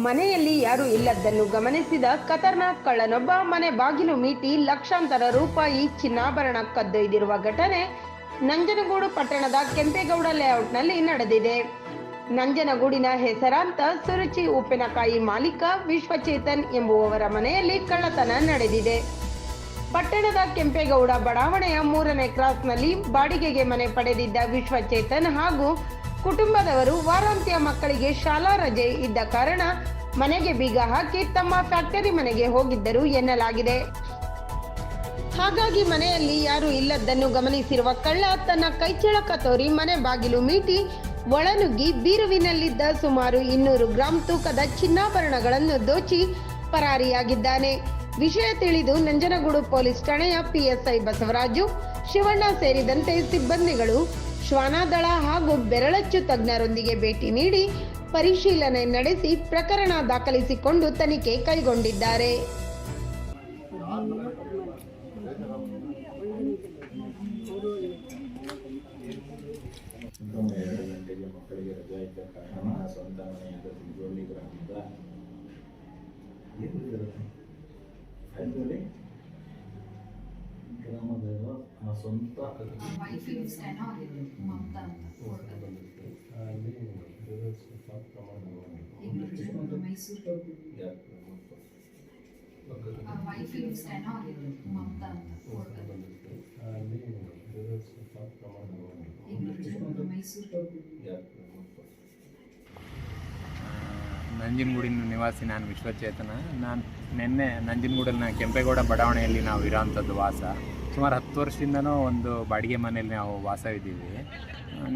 ಮನೆಯಲ್ಲಿ ಯಾರೂ ಇಲ್ಲದ್ದನ್ನು ಗಮನಿಸಿದ ಖತರ್ನಾಕ್ ಕಳ್ಳನೊಬ್ಬ ಮನೆ ಬಾಗಿಲು ಮೀಟಿ ಲಕ್ಷಾಂತರ ರೂಪಾಯಿ ಚಿನ್ನಾಭರಣ ಕದ್ದೊಯ್ದಿರುವ ಘಟನೆ ನಂಜನಗೂಡು ಪಟ್ಟಣದ ಕೆಂಪೇಗೌಡ ಲೇಔಟ್ನಲ್ಲಿ ನಡೆದಿದೆ. ನಂಜನಗೂಡಿನ ಹೆಸರಾಂತ ಸುರುಚಿ ಉಪ್ಪಿನಕಾಯಿ ಮಾಲೀಕ ವಿಶ್ವಚೇತನ್ ಎಂಬುವವರ ಮನೆಯಲ್ಲಿ ಕಳ್ಳತನ ನಡೆದಿದೆ. ಪಟ್ಟಣದ ಕೆಂಪೇಗೌಡ ಬಡಾವಣೆಯ 3ನೇ ಕ್ರಾಸ್ನಲ್ಲಿ ಬಾಡಿಗೆಗೆ ಮನೆ ಪಡೆದಿದ್ದ ವಿಶ್ವಚೇತನ್ ಹಾಗೂ ಕುಟುಂಬದವರು ವಾರಾಂತ್ಯ ಮಕ್ಕಳಿಗೆ ಶಾಲಾ ರಜೆ ಇದ್ದ ಕಾರಣ ಮನೆಗೆ ಬೀಗ ಹಾಕಿ ತಮ್ಮ ಫ್ಯಾಕ್ಟರಿ ಮನೆಗೆ ಹೋಗಿದ್ದರು ಎನ್ನಲಾಗಿದೆ. ಹಾಗಾಗಿ ಮನೆಯಲ್ಲಿ ಯಾರೂ ಇಲ್ಲದ್ದನ್ನು ಗಮನಿಸಿರುವ ಕಳ್ಳ ತನ್ನ ಕೈಚಳಕ ತೋರಿ ಮನೆ ಬಾಗಿಲು ಮೀಟಿ ಒಳನುಗ್ಗಿ ಬೀರುವಿನಲ್ಲಿದ್ದ ಸುಮಾರು 200 ಗ್ರಾಂ ತೂಕದ ಚಿನ್ನಾಭರಣಗಳನ್ನು ದೋಚಿ ಪರಾರಿಯಾಗಿದ್ದಾನೆ. ವಿಷಯ ತಿಳಿದು ನಂಜನಗೂಡು ಪೊಲೀಸ್ ಠಾಣೆಯ ಪಿಎಸ್ಐ ಬಸವರಾಜು, ಶಿವಣ್ಣ ಸೇರಿದಂತೆ ಸಿಬ್ಬಂದಿಗಳು ಶ್ವಾನದಳ ಹಾಗೂ ಬೆರಳಚ್ಚು ತಜ್ಞರೊಂದಿಗೆ ಭೇಟಿ ನೀಡಿ ಪರಿಶೀಲನೆ ನಡೆಸಿ ಪ್ರಕರಣ ದಾಖಲಿಸಿಕೊಂಡು ತನಿಖೆ ಕೈಗೊಂಡಿದ್ದಾರೆ. ಮಕ್ಕಳಿಗೆ ರಜೆ ಇದ್ದ ಕಾರಣ ಸ್ವಂತ ಮನೆಯಿಂದ ಸಿಂಧೋಳಿ ಗ್ರಾಮದಿಂದ ಗ್ರಾಮದ ಸ್ವಂತ ನಂಜನಗೂಡಿನ ನಿವಾಸಿ ನಾನು ವಿಶ್ವಚೇತನ. ನಾನು ನಿನ್ನೆ ನಂಜನಗೂಡಿನ ಕೆಂಪೇಗೌಡ ಬಡಾವಣೆಯಲ್ಲಿ ನಾವು ಇರೋವಂಥದ್ದು ವಾಸ. ಸುಮಾರು 10 ವರ್ಷದಿಂದನೂ ಒಂದು ಬಾಡಿಗೆ ಮನೆಯಲ್ಲಿ ನಾವು ವಾಸವಿದ್ದೀವಿ.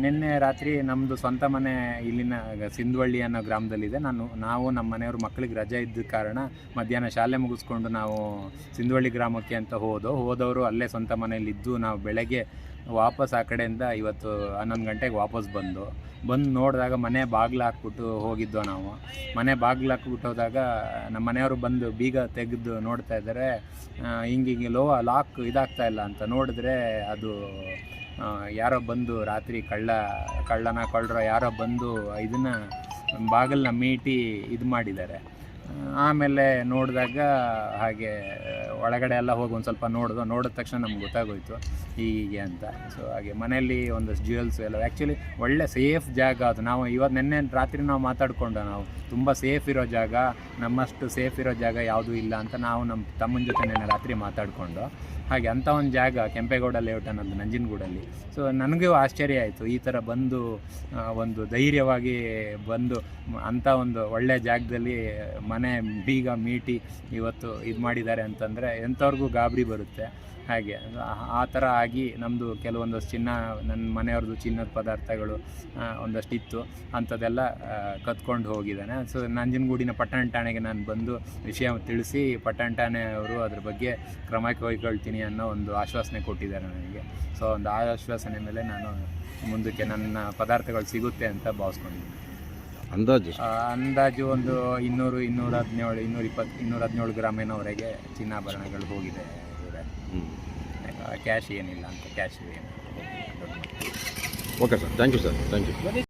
ನಿನ್ನೆ ರಾತ್ರಿ ನಮ್ಮದು ಸ್ವಂತ ಮನೆ ಇಲ್ಲಿನ ಸಿಂಧವಳ್ಳಿ ಅನ್ನೋ ಗ್ರಾಮದಲ್ಲಿದೆ. ನಾವು ನಮ್ಮ ಮನೆಯವ್ರ ಮಕ್ಕಳಿಗೆ ರಜೆ ಇದ್ದ ಕಾರಣ ಮಧ್ಯಾಹ್ನ ಶಾಲೆ ಮುಗಿಸ್ಕೊಂಡು ನಾವು ಸಿಂಧವಳ್ಳಿ ಗ್ರಾಮಕ್ಕೆ ಅಂತ ಹೋದವರು ಅಲ್ಲೇ ಸ್ವಂತ ಮನೆಯಲ್ಲಿದ್ದು ನಾವು ಬೆಳಗ್ಗೆ ವಾಪಸ್ ಆ ಕಡೆಯಿಂದ ಇವತ್ತು 11 ಗಂಟೆಗೆ ವಾಪಸ್ ಬಂದು ನೋಡಿದಾಗ ಮನೆ ಬಾಗಿಲು ಹಾಕ್ಬಿಟ್ಟು ಹೋಗಿದ್ದೋ ನಾವು. ಮನೆ ಬಾಗಿಲು ಹಾಕ್ಬಿಟ್ಟು ಹೋದಾಗ ನಮ್ಮ ಮನೆಯವರು ಬಂದು ಬೀಗ ತೆಗೆದು ನೋಡ್ತಾ ಇದ್ದಾರೆ. ಹಿಂಗೆ ಲಾಕ್ ಇದಾಗ್ತಾಯಿಲ್ಲ ಅಂತ ನೋಡಿದ್ರೆ ಅದು ಯಾರೋ ಬಂದು ರಾತ್ರಿ ಕಳ್ಳರೋ ಯಾರೋ ಬಂದು ಇದನ್ನು ಬಾಗಿಲನ್ನ ಮೀಟಿ ಇದು ಮಾಡಿದ್ದಾರೆ. ಆಮೇಲೆ ನೋಡಿದಾಗ ಹಾಗೆ ಒಳಗಡೆ ಎಲ್ಲ ಹೋಗಿ ಒಂದು ಸ್ವಲ್ಪ ನೋಡಿದ ತಕ್ಷಣ ನಮ್ಗೆ ಗೊತ್ತಾಗೋಯ್ತು ಹೀಗೆ ಅಂತ. ಸೊ ಹಾಗೆ ಮನೆಯಲ್ಲಿ ಒಂದಷ್ಟು ಜ್ಯುವೆಲ್ಸು ಎಲ್ಲ ಆ್ಯಕ್ಚುಲಿ ಒಳ್ಳೆ ಸೇಫ್ ಜಾಗ ಅದು. ನಾವು ಇವತ್ತು ನಿನ್ನೆ ರಾತ್ರಿ ನಾವು ಮಾತಾಡಿಕೊಂಡು ನಾವು ತುಂಬ ಸೇಫ್ ಇರೋ ಜಾಗ, ನಮ್ಮಷ್ಟು ಸೇಫ್ ಇರೋ ಜಾಗ ಯಾವುದೂ ಇಲ್ಲ ಅಂತ ನಾವು ನಮ್ಮ ತಮ್ಮನ ಜೊತೆ ನಿನ್ನೆ ರಾತ್ರಿ ಮಾತಾಡಿಕೊಂಡು ಹಾಗೆ ಅಂಥ ಒಂದು ಜಾಗ ಕೆಂಪೇಗೌಡ ಲೇಔಟ್ ಅನ್ನೋದು ನಂಜನಗೂಡಲ್ಲಿ. ಸೊ ನನಗೂ ಆಶ್ಚರ್ಯ ಆಯಿತು, ಈ ಥರ ಬಂದು ಒಂದು ಧೈರ್ಯವಾಗಿ ಬಂದು ಅಂಥ ಒಂದು ಒಳ್ಳೆಯ ಜಾಗದಲ್ಲಿ ಮನೆ ಬೀಗ ಮೀಟಿ ಇವತ್ತು ಇದು ಮಾಡಿದ್ದಾರೆ ಅಂತಂದರೆ ಎಂಥವ್ರಿಗೂ ಗಾಬರಿ ಬರುತ್ತೆ. ಹಾಗೆ ಆ ಥರ ಆಗಿ ನಮ್ಮದು ಕೆಲವೊಂದಷ್ಟು ನನ್ನ ಮನೆಯವ್ರದ್ದು ಚಿನ್ನದ ಪದಾರ್ಥಗಳು ಒಂದಷ್ಟು ಇತ್ತು, ಅಂಥದ್ದೆಲ್ಲ ಕತ್ಕೊಂಡು ಹೋಗಿದ್ದಾನೆ. ಸೊ ನಂಜನಗೂಡಿನ ಪಟ್ಟಣ ಠಾಣೆಗೆ ನಾನು ಬಂದು ವಿಷಯ ತಿಳಿಸಿ ಪಟ್ಟಣ ಠಾಣೆಯವರು ಅದ್ರ ಬಗ್ಗೆ ಕ್ರಮ ಕೈಗೊಳ್ತೀನಿ ಅನ್ನೋ ಒಂದು ಆಶ್ವಾಸನೆ ಕೊಟ್ಟಿದ್ದಾರೆ ನನಗೆ. ಸೊ ಒಂದು ಆಶ್ವಾಸನೆ ಮೇಲೆ ನಾನು ಮುಂದಕ್ಕೆ ನನ್ನ ಪದಾರ್ಥಗಳು ಸಿಗುತ್ತೆ ಅಂತ ಭಾವಿಸ್ಕೊಂಡಿದ್ದೀನಿ. ಅಂದಾಜು ಒಂದು 200, 217, 220, 217 ಗ್ರಾಮ್ ಏನೋವರೆಗೆ ಚಿನ್ನಾಭರಣಗಳು ಹೋಗಿದೆ. ಕ್ಯಾಶ್ ಏನಿಲ್ಲ ಅಂತ, ಕ್ಯಾಶ್ ಏನಿಲ್ಲ. Okay sir, thank you sir, thank you.